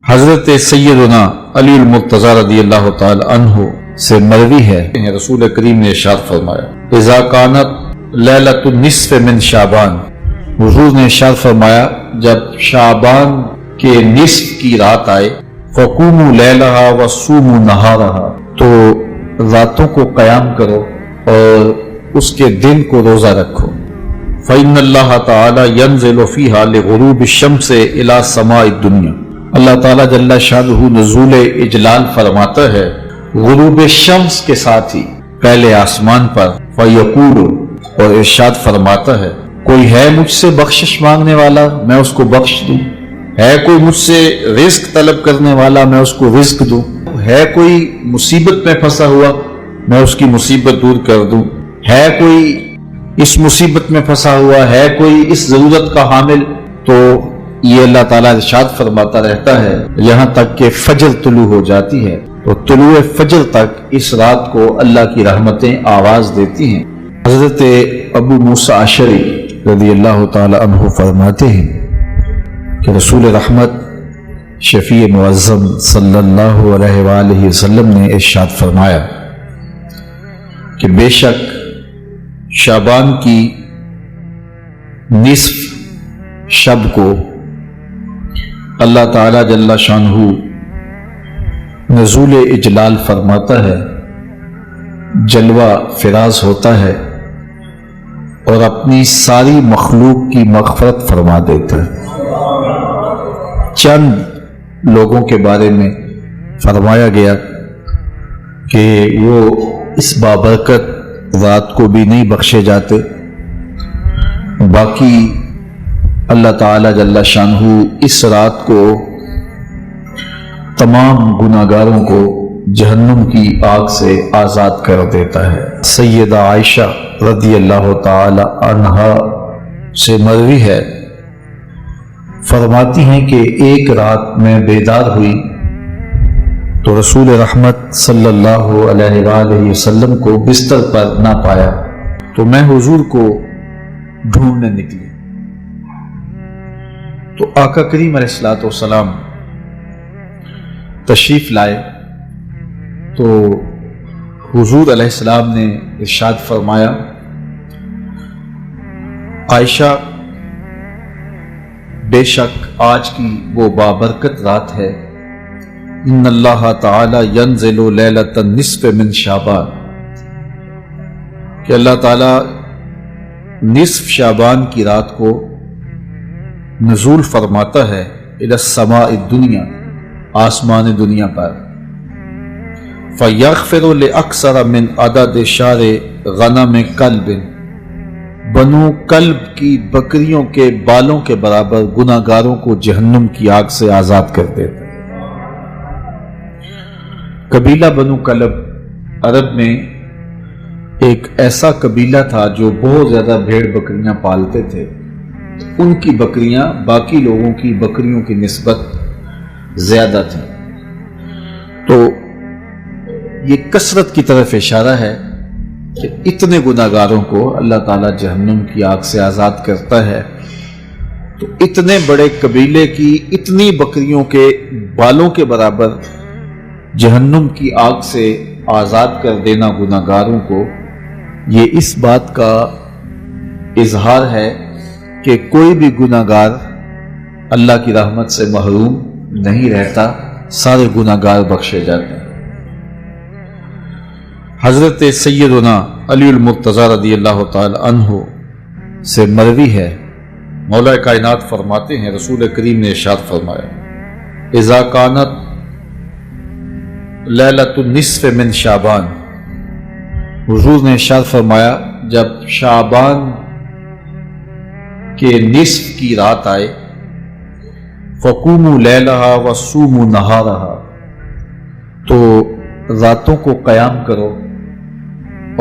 حضرت سیدنا علی المرتضی رضی اللہ تعالی عنہ سے مروی ہے، رسول کریم نے ارشاد فرمایا اذا کانت لیلۃ النصف من شعبان، حضور نے ارشاد فرمایا جب شعبان کے نصف کی رات آئے فقوموا لیلہا وصوموا نہارہا، تو راتوں کو قیام کرو اور اس کے دن کو روزہ رکھو۔ فإن اللہ تعالی ینزل فیہا لغروب الشمس الی سماء الدنیا، اللہ تعالیٰ جل شانہ نزول اجلال فرماتا ہے غروب شمس کے ساتھ ہی پہلے آسمان پر، فیقول، اور ارشاد فرماتا ہے کوئی ہے مجھ سے بخشش مانگنے والا میں اس کو بخش دوں، ہے کوئی مجھ سے رزق طلب کرنے والا میں اس کو رزق دوں، ہے کوئی مصیبت میں پھنسا ہوا میں اس کی مصیبت دور کر دوں، ہے کوئی اس مصیبت میں پھنسا ہوا، ہے کوئی اس ضرورت کا حامل، تو یہ اللہ تعالیٰ ارشاد فرماتا رہتا ہے یہاں تک کہ فجر طلوع ہو جاتی ہے، تو طلوع فجر تک اس رات کو اللہ کی رحمتیں آواز دیتی ہیں۔ حضرت ابو موسیٰ اشعری رضی اللہ تعالی عنہ فرماتے ہیں کہ رسول رحمت شفیع معظم صلی اللہ علیہ وآلہ وسلم نے ارشاد فرمایا کہ بے شک شعبان کی نصف شب کو اللہ تعالی جل شانہ نزول اجلال فرماتا ہے، جلوہ فراز ہوتا ہے اور اپنی ساری مخلوق کی مغفرت فرما دیتا ہے۔ چند لوگوں کے بارے میں فرمایا گیا کہ وہ اس بابرکت رات کو بھی نہیں بخشے جاتے، باقی اللہ تعالی جل شانہ اس رات کو تمام گناہگاروں کو جہنم کی آگ سے آزاد کر دیتا ہے۔ سیدہ عائشہ رضی اللہ تعالی عنہا سے مروی ہے، فرماتی ہیں کہ ایک رات میں بیدار ہوئی تو رسول رحمت صلی اللہ علیہ وآلہ وسلم کو بستر پر نہ پایا، تو میں حضور کو ڈھونڈنے نکلی، تو آقا کریم علیہ السلام تشریف لائے، تو حضور علیہ السلام نے ارشاد فرمایا عائشہ بے شک آج کی وہ بابرکت رات ہے، ان اللہ تعالی ینزل لیلۃ النصف من شعبان، کہ اللہ تعالی نصف شعبان کی رات کو نزول فرماتا ہے الی السماء الدنیا، آسمان دنیا پر، فیغفر لاکثر من عدد شعر غنم کلب، بنو کلب کی بکریوں کے بالوں کے برابر گناہگاروں کو جہنم کی آگ سے آزاد کر دیتا ہے۔ قبیلہ بنو کلب عرب میں ایک ایسا قبیلہ تھا جو بہت زیادہ بھیڑ بکریاں پالتے تھے، ان کی بکریاں باقی لوگوں کی بکریوں کی نسبت زیادہ تھیں، تو یہ کثرت کی طرف اشارہ ہے کہ اتنے گناہگاروں کو اللہ تعالیٰ جہنم کی آگ سے آزاد کرتا ہے، تو اتنے بڑے قبیلے کی اتنی بکریوں کے بالوں کے برابر جہنم کی آگ سے آزاد کر دینا گناہگاروں کو، یہ اس بات کا اظہار ہے کہ کوئی بھی گناہگار اللہ کی رحمت سے محروم نہیں رہتا، سارے گناہگار بخشے جاتے ہیں۔ حضرت سیدنا علی المرتضی رضی اللہ تعالی عنہ سے مروی ہے، مولا کائنات فرماتے ہیں رسول کریم نے ارشاد فرمایا اذا کانت لیلۃ النصف من شعبان، حضور نے ارشاد فرمایا جب شعبان کے نصف کی رات آئے فقوموا لیلہا وصوموا نہارہا، تو راتوں کو قیام کرو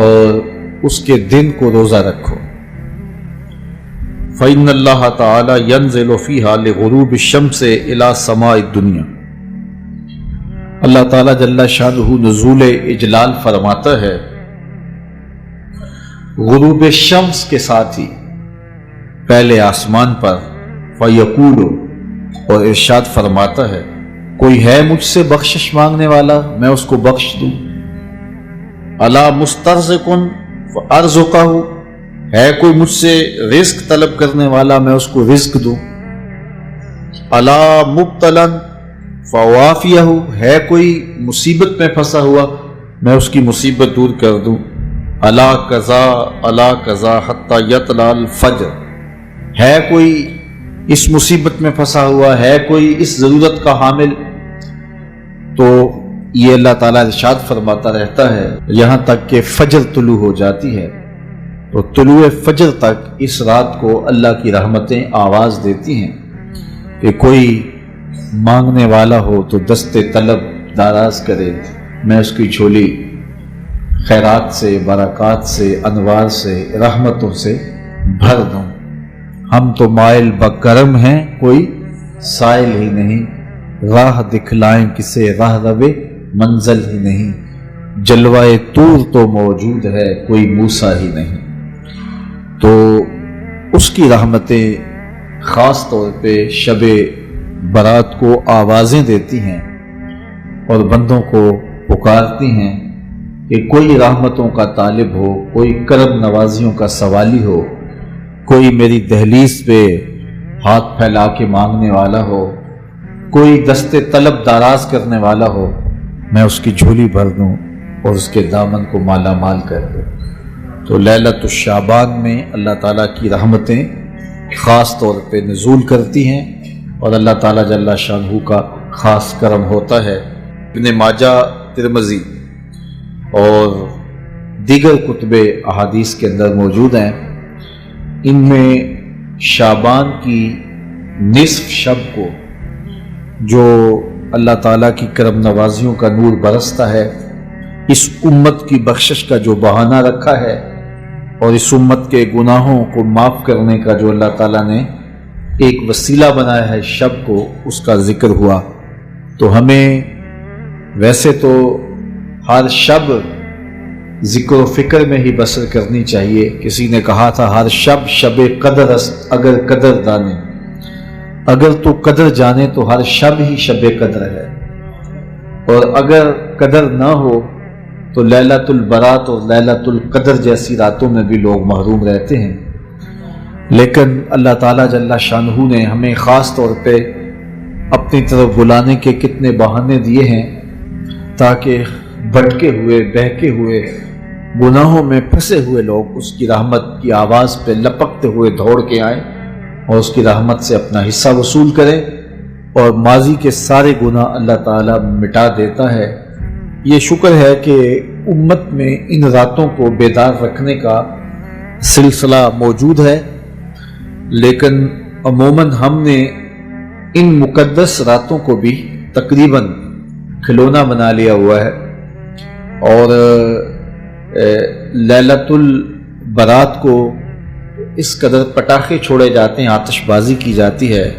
اور اس کے دن کو روزہ رکھو۔ فإن اللہ تعالی ینزل فیہا لغروب الشمس الی سماء الدنیا، اللہ تعالی جل شانہ نزول اجلال فرماتا ہے غروب شمس کے ساتھ ہی پہلے آسمان پر، فیقول، اور ارشاد فرماتا ہے کوئی ہے مجھ سے بخشش مانگنے والا میں اس کو بخش دوں؟ الا مسترزقن فارزقہ، ہے کوئی مجھ سے رزق طلب کرنے والا میں اس کو رزق دوں؟ الا مبتلا فوافیہ، ہے کوئی مصیبت میں پھنسا ہوا میں اس کی مصیبت دور کر دوں؟ الا قضا حتی یطلع الفجر، ہے کوئی اس مصیبت میں پھنسا ہوا، ہے کوئی اس ضرورت کا حامل؟ تو یہ اللہ تعالیٰ ارشاد فرماتا رہتا ہے یہاں تک کہ فجر طلوع ہو جاتی ہے، تو طلوع فجر تک اس رات کو اللہ کی رحمتیں آواز دیتی ہیں کہ کوئی مانگنے والا ہو تو دست طلب دراز کرے، میں اس کی جھولی خیرات سے، برکات سے، انوار سے، رحمتوں سے بھر دوں۔ ہم تو مائل بکرم ہیں کوئی سائل ہی نہیں، راہ دکھلائیں کسے راہ روے منزل ہی نہیں، جلوہ طور تو موجود ہے کوئی موسیٰ ہی نہیں۔ تو اس کی رحمتیں خاص طور پہ شب برات کو آوازیں دیتی ہیں اور بندوں کو پکارتی ہیں کہ کوئی رحمتوں کا طالب ہو، کوئی کرم نوازیوں کا سوالی ہو، کوئی میری دہلیز پہ ہاتھ پھیلا کے مانگنے والا ہو، کوئی دست طلب دراز کرنے والا ہو، میں اس کی جھولی بھر دوں اور اس کے دامن کو مالا مال کر دوں۔ تو لیلۃ الشعبان میں اللہ تعالیٰ کی رحمتیں خاص طور پہ نزول کرتی ہیں اور اللہ تعالیٰ جل شانہ کا خاص کرم ہوتا ہے۔ ابن ماجہ، ترمذی اور دیگر کتب احادیث کے اندر موجود ہیں، ان میں شعبان کی نصف شب کو جو اللہ تعالیٰ کی کرم نوازیوں کا نور برستا ہے، اس امت کی بخشش کا جو بہانہ رکھا ہے اور اس امت کے گناہوں کو معاف کرنے کا جو اللہ تعالیٰ نے ایک وسیلہ بنایا ہے شب کو، اس کا ذکر ہوا۔ تو ہمیں ویسے تو ہر شب ذکر و فکر میں ہی بسر کرنی چاہیے۔ کسی نے کہا تھا ہر شب شب قدر است اگر قدر دانے، اگر تو قدر جانے تو ہر شب ہی شب قدر ہے، اور اگر قدر نہ ہو تو لیلۃ البرات اور لیلۃ القدر جیسی راتوں میں بھی لوگ محروم رہتے ہیں۔ لیکن اللہ تعالیٰ جل شانہ نے ہمیں خاص طور پہ اپنی طرف بلانے کے کتنے بہانے دیے ہیں تاکہ بھٹکے ہوئے، بہکے ہوئے، گناہوں میں پھنسے ہوئے لوگ اس کی رحمت کی آواز پہ لپکتے ہوئے دوڑ کے آئیں اور اس کی رحمت سے اپنا حصہ وصول کریں، اور ماضی کے سارے گناہ اللہ تعالیٰ مٹا دیتا ہے۔ یہ شکر ہے کہ امت میں ان راتوں کو بیدار رکھنے کا سلسلہ موجود ہے، لیکن عموماً ہم نے ان مقدس راتوں کو بھی تقریباً کھلونا بنا لیا ہوا ہے، اور لیلۃ البرات کو اس قدر پٹاخے چھوڑے جاتے ہیں، آتش بازی کی جاتی ہے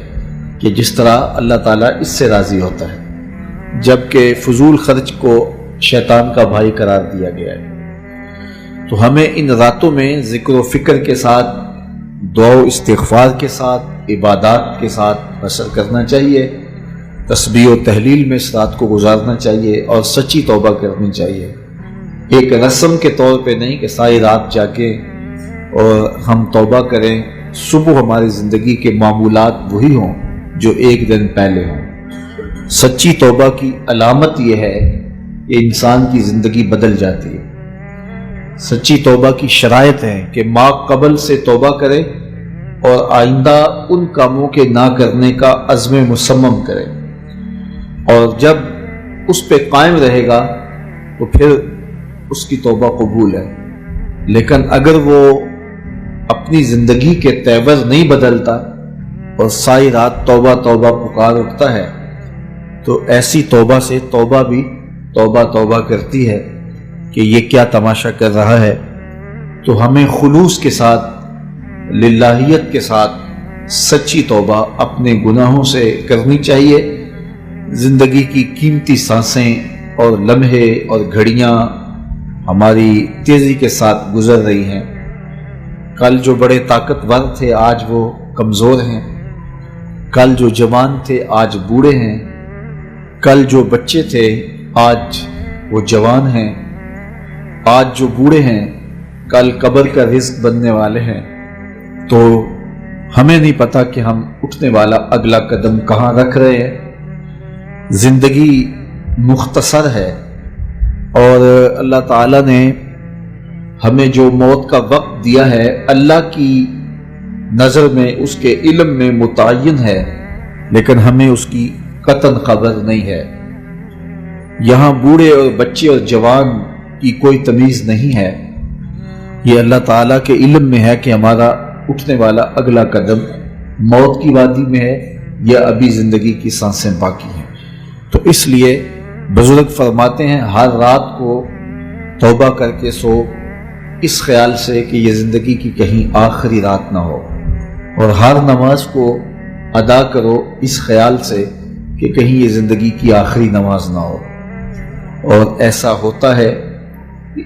کہ جس طرح اللہ تعالیٰ اس سے راضی ہوتا ہے، جبکہ فضول خرچ کو شیطان کا بھائی قرار دیا گیا ہے۔ تو ہمیں ان راتوں میں ذکر و فکر کے ساتھ، دعا و استغفار کے ساتھ، عبادات کے ساتھ بسر کرنا چاہیے، تسبیح و تحلیل میں اس رات کو گزارنا چاہیے اور سچی توبہ کرنی چاہیے۔ ایک رسم کے طور پہ نہیں کہ ساری رات جا کے اور ہم توبہ کریں، صبح ہماری زندگی کے معمولات وہی ہوں جو ایک دن پہلے ہوں۔ سچی توبہ کی علامت یہ ہے کہ انسان کی زندگی بدل جاتی ہے۔ سچی توبہ کی شرائط ہے کہ ما قبل سے توبہ کرے اور آئندہ ان کاموں کے نہ کرنے کا عزم مصمم کرے، اور جب اس پہ قائم رہے گا تو پھر اس کی توبہ قبول ہے۔ لیکن اگر وہ اپنی زندگی کے تیور نہیں بدلتا اور ساری رات توبہ توبہ پکار اٹھتا ہے تو ایسی توبہ سے توبہ بھی توبہ توبہ کرتی ہے کہ یہ کیا تماشا کر رہا ہے۔ تو ہمیں خلوص کے ساتھ، للہیت کے ساتھ سچی توبہ اپنے گناہوں سے کرنی چاہیے۔ زندگی کی قیمتی سانسیں اور لمحے اور گھڑیاں ہماری تیزی کے ساتھ گزر رہی ہیں۔ کل جو بڑے طاقتور تھے آج وہ کمزور ہیں، کل جو جوان تھے آج بوڑھے ہیں، کل جو بچے تھے آج وہ جوان ہیں، آج جو بوڑھے ہیں کل قبر کا رزق بننے والے ہیں، تو ہمیں نہیں پتا کہ ہم اٹھنے والا اگلا قدم کہاں رکھ رہے ہیں۔ زندگی مختصر ہے اور اللہ تعالیٰ نے ہمیں جو موت کا وقت دیا ہے اللہ کی نظر میں اس کے علم میں متعین ہے، لیکن ہمیں اس کی قطعاً خبر نہیں ہے۔ یہاں بوڑھے اور بچے اور جوان کی کوئی تمیز نہیں ہے، یہ اللہ تعالیٰ کے علم میں ہے کہ ہمارا اٹھنے والا اگلا قدم موت کی وادی میں ہے یا ابھی زندگی کی سانسیں باقی ہیں۔ تو اس لیے بزرگ فرماتے ہیں ہر رات کو توبہ کر کے سو، اس خیال سے کہ یہ زندگی کی کہیں آخری رات نہ ہو، اور ہر نماز کو ادا کرو اس خیال سے کہ کہیں یہ زندگی کی آخری نماز نہ ہو۔ اور ایسا ہوتا ہے،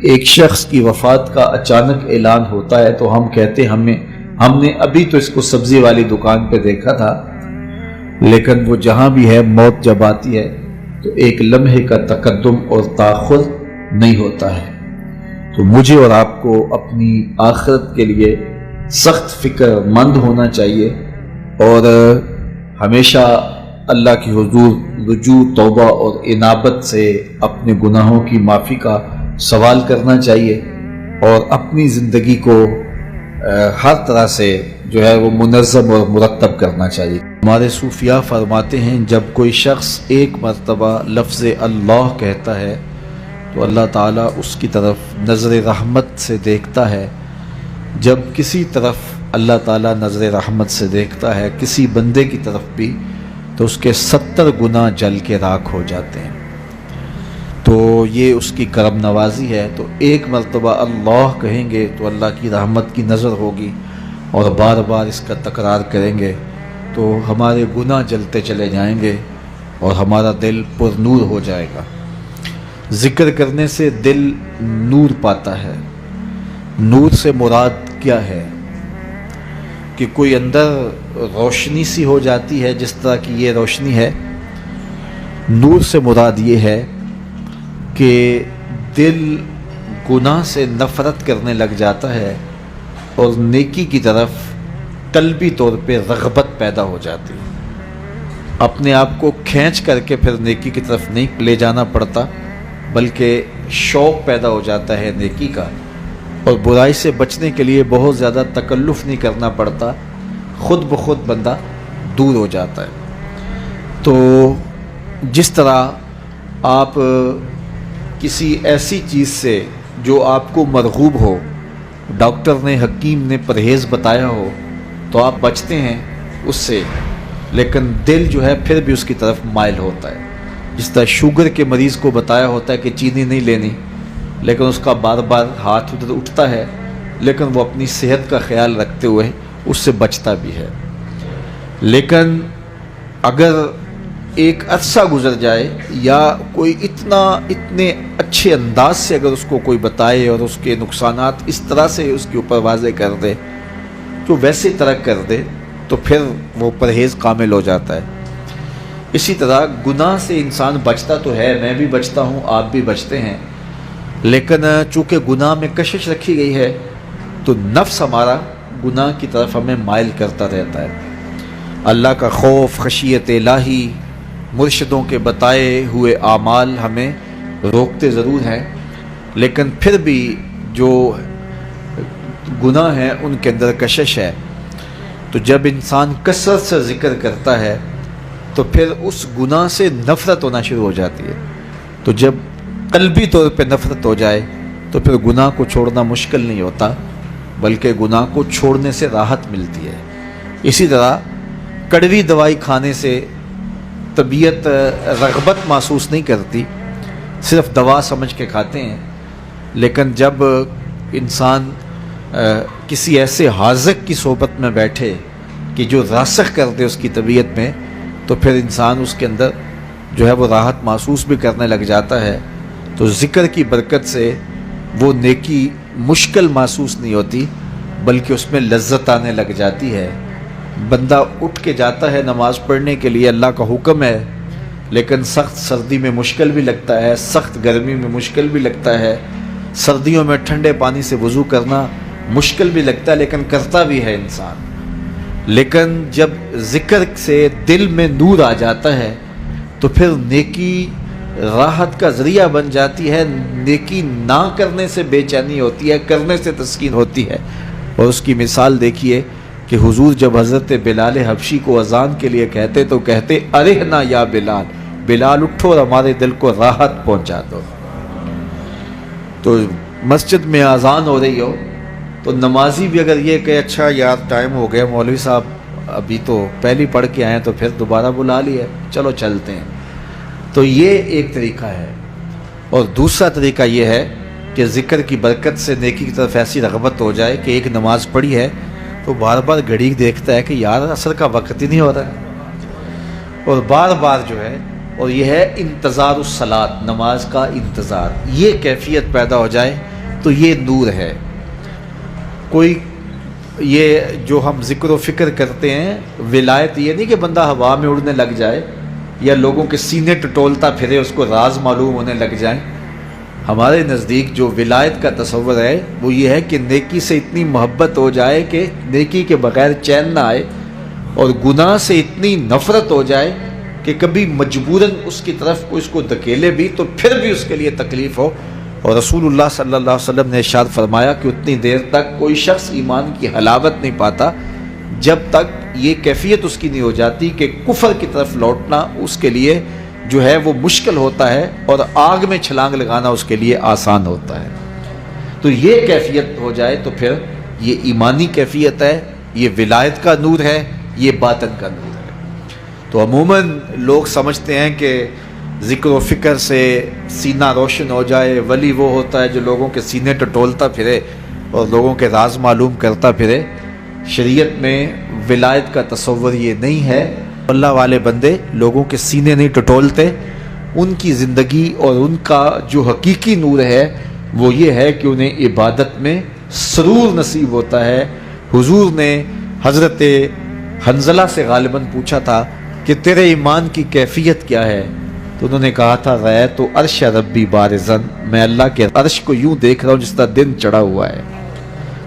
ایک شخص کی وفات کا اچانک اعلان ہوتا ہے تو ہم کہتے ہم نے ابھی تو اس کو سبزی والی دکان پہ دیکھا تھا، لیکن وہ جہاں بھی ہے موت جب آتی ہے تو ایک لمحے کا تقدم اور تاخر نہیں ہوتا ہے۔ تو مجھے اور آپ کو اپنی آخرت کے لیے سخت فکر مند ہونا چاہیے اور ہمیشہ اللہ کی حضور رجوع، توبہ اور انابت سے اپنے گناہوں کی معافی کا سوال کرنا چاہیے، اور اپنی زندگی کو ہر طرح سے جو ہے وہ منظم اور مرتب کرنا چاہیے۔ ہمارے صوفیاء فرماتے ہیں جب کوئی شخص ایک مرتبہ لفظ اللہ کہتا ہے تو اللہ تعالیٰ اس کی طرف نظر رحمت سے دیکھتا ہے۔ جب کسی طرف اللہ تعالیٰ نظر رحمت سے دیکھتا ہے کسی بندے کی طرف بھی، تو اس کے 70 گناہ جل کے راکھ ہو جاتے ہیں۔ تو یہ اس کی کرم نوازی ہے۔ تو ایک مرتبہ اللہ کہیں گے تو اللہ کی رحمت کی نظر ہوگی، اور بار بار اس کا تکرار کریں گے تو ہمارے گناہ جلتے چلے جائیں گے اور ہمارا دل پر نور ہو جائے گا۔ ذکر کرنے سے دل نور پاتا ہے۔ نور سے مراد کیا ہے؟ کہ کوئی اندر روشنی سی ہو جاتی ہے جس طرح کی یہ روشنی ہے۔ نور سے مراد یہ ہے کہ دل گناہ سے نفرت کرنے لگ جاتا ہے اور نیکی کی طرف قلبی طور پہ رغبت پیدا ہو جاتی ہے۔ اپنے آپ کو کھینچ کر کے پھر نیکی کی طرف نہیں لے جانا پڑتا، بلکہ شوق پیدا ہو جاتا ہے نیکی کا، اور برائی سے بچنے کے لیے بہت زیادہ تکلف نہیں کرنا پڑتا، خود بخود بندہ دور ہو جاتا ہے۔ تو جس طرح آپ کسی ایسی چیز سے جو آپ کو مرغوب ہو، ڈاکٹر نے، حکیم نے پرہیز بتایا ہو تو آپ بچتے ہیں اس سے، لیکن دل جو ہے پھر بھی اس کی طرف مائل ہوتا ہے۔ جس طرح شوگر کے مریض کو بتایا ہوتا ہے کہ چینی نہیں لینی، لیکن اس کا بار بار ہاتھ ادھر اٹھتا ہے، لیکن وہ اپنی صحت کا خیال رکھتے ہوئے اس سے بچتا بھی ہے۔ لیکن اگر ایک عرصہ گزر جائے یا کوئی اتنے اچھے انداز سے اگر اس کو کوئی بتائے اور اس کے نقصانات اس طرح سے اس کے اوپر واضح کر دے تو ویسے ترک کر دے، تو پھر وہ پرہیز کامل ہو جاتا ہے۔ اسی طرح گناہ سے انسان بچتا تو ہے، میں بھی بچتا ہوں، آپ بھی بچتے ہیں، لیکن چونکہ گناہ میں کشش رکھی گئی ہے تو نفس ہمارا گناہ کی طرف ہمیں مائل کرتا رہتا ہے۔ اللہ کا خوف، خشیت الہی، مرشدوں کے بتائے ہوئے اعمال ہمیں روکتے ضرور ہیں، لیکن پھر بھی جو گناہ ہیں ان کے اندر کشش ہے۔ تو جب انسان کثرت سے ذکر کرتا ہے تو پھر اس گناہ سے نفرت ہونا شروع ہو جاتی ہے۔ تو جب قلبی طور پہ نفرت ہو جائے تو پھر گناہ کو چھوڑنا مشکل نہیں ہوتا، بلکہ گناہ کو چھوڑنے سے راحت ملتی ہے۔ اسی طرح کڑوی دوائی کھانے سے طبیعت رغبت محسوس نہیں کرتی، صرف دوا سمجھ کے کھاتے ہیں، لیکن جب انسان کسی ایسے حاذق کی صحبت میں بیٹھے کہ جو راسخ کر دے اس کی طبیعت میں، تو پھر انسان اس کے اندر جو ہے وہ راحت محسوس بھی کرنے لگ جاتا ہے۔ تو ذکر کی برکت سے وہ نیکی مشکل محسوس نہیں ہوتی، بلکہ اس میں لذت آنے لگ جاتی ہے۔ بندہ اٹھ کے جاتا ہے نماز پڑھنے کے لیے، اللہ کا حکم ہے لیکن سخت سردی میں مشکل بھی لگتا ہے، سخت گرمی میں مشکل بھی لگتا ہے، سردیوں میں ٹھنڈے پانی سے وضو کرنا مشکل بھی لگتا ہے، لیکن کرتا بھی ہے انسان۔ لیکن جب ذکر سے دل میں نور آ جاتا ہے تو پھر نیکی راحت کا ذریعہ بن جاتی ہے، نیکی نہ کرنے سے بے چینی ہوتی ہے، کرنے سے تسکین ہوتی ہے۔ اور اس کی مثال دیکھیے کہ حضور جب حضرت بلال حبشی کو اذان کے لیے کہتے تو کہتے ارحنا یا بلال، بلال اٹھو اور ہمارے دل کو راحت پہنچا دو۔ تو مسجد میں اذان ہو رہی ہو تو نمازی بھی اگر یہ کہ اچھا یار ٹائم ہو گیا، مولوی صاحب ابھی تو پہلی پڑھ کے آئے تو پھر دوبارہ بلا لیا، چلو چلتے ہیں، تو یہ ایک طریقہ ہے۔ اور دوسرا طریقہ یہ ہے کہ ذکر کی برکت سے نیکی کی طرف ایسی رغبت ہو جائے کہ ایک نماز پڑھی ہے تو بار بار گھڑی دیکھتا ہے کہ یار عصر کا وقت ہی نہیں ہو رہا ہے، اور بار بار جو ہے، اور یہ ہے انتظار الصلاۃ، نماز کا انتظار، یہ کیفیت پیدا ہو جائے تو یہ نور ہے۔ کوئی یہ جو ہم ذکر و فکر کرتے ہیں ولایت، یہ نہیں کہ بندہ ہوا میں اڑنے لگ جائے یا لوگوں کے سینے ٹٹولتا پھرے اس کو راز معلوم ہونے لگ جائیں۔ ہمارے نزدیک جو ولایت کا تصور ہے وہ یہ ہے کہ نیکی سے اتنی محبت ہو جائے کہ نیکی کے بغیر چین نہ آئے، اور گناہ سے اتنی نفرت ہو جائے کہ کبھی مجبوراً اس کی طرف اس کو دھکیلے بھی تو پھر بھی اس کے لیے تکلیف ہو۔ اور رسول اللہ صلی اللہ علیہ وسلم نے ارشاد فرمایا کہ اتنی دیر تک کوئی شخص ایمان کی حلاوت نہیں پاتا جب تک یہ کیفیت اس کی نہیں ہو جاتی کہ کفر کی طرف لوٹنا اس کے لیے جو ہے وہ مشکل ہوتا ہے اور آگ میں چھلانگ لگانا اس کے لیے آسان ہوتا ہے۔ تو یہ کیفیت ہو جائے تو پھر یہ ایمانی کیفیت ہے، یہ ولایت کا نور ہے، یہ باطن کا نور ہے۔ تو عموماً لوگ سمجھتے ہیں کہ ذکر و فکر سے سینہ روشن ہو جائے، ولی وہ ہوتا ہے جو لوگوں کے سینے ٹٹولتا پھرے اور لوگوں کے راز معلوم کرتا پھرے۔ شریعت میں ولایت کا تصور یہ نہیں ہے۔ اللہ والے بندے لوگوں کے سینے نہیں ٹٹولتے، ان کی زندگی اور ان کا جو حقیقی نور ہے وہ یہ ہے کہ انہیں عبادت میں سرور نصیب ہوتا ہے۔ حضور نے حضرت حنظلہ سے غالباً پوچھا تھا کہ تیرے ایمان کی کیفیت کیا ہے، تو انہوں نے کہا تھا رأیت عرش ربی بارزن، میں اللہ کے عرش کو یوں دیکھ رہا ہوں جس طرح دن چڑھا ہوا ہے۔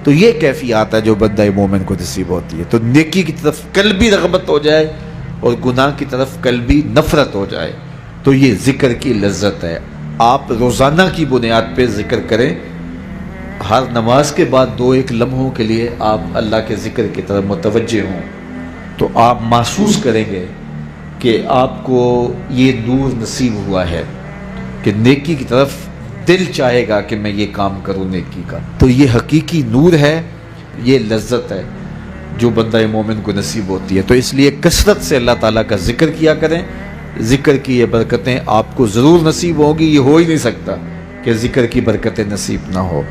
تو یہ کیفیات ہے جو بندہ مومن کو نصیب ہوتی ہے۔ تو نیکی کی طرف قلبی رغبت ہو جائے اور گناہ کی طرف قلبی نفرت ہو جائے تو یہ ذکر کی لذت ہے۔ آپ روزانہ کی بنیاد پہ ذکر کریں، ہر نماز کے بعد 2-1 لمحوں کے لیے آپ اللہ کے ذکر کی طرف متوجہ ہوں تو آپ محسوس کریں گے کہ آپ کو یہ نور نصیب ہوا ہے کہ نیکی کی طرف دل چاہے گا کہ میں یہ کام کروں نیکی کا۔ تو یہ حقیقی نور ہے، یہ لذت ہے جو بندہ مومن کو نصیب ہوتی ہے۔ تو اس لیے کثرت سے اللہ تعالیٰ کا ذکر کیا کریں، ذکر کی یہ برکتیں آپ کو ضرور نصیب ہوں گی، یہ ہو ہی نہیں سکتا کہ ذکر کی برکتیں نصیب نہ ہو۔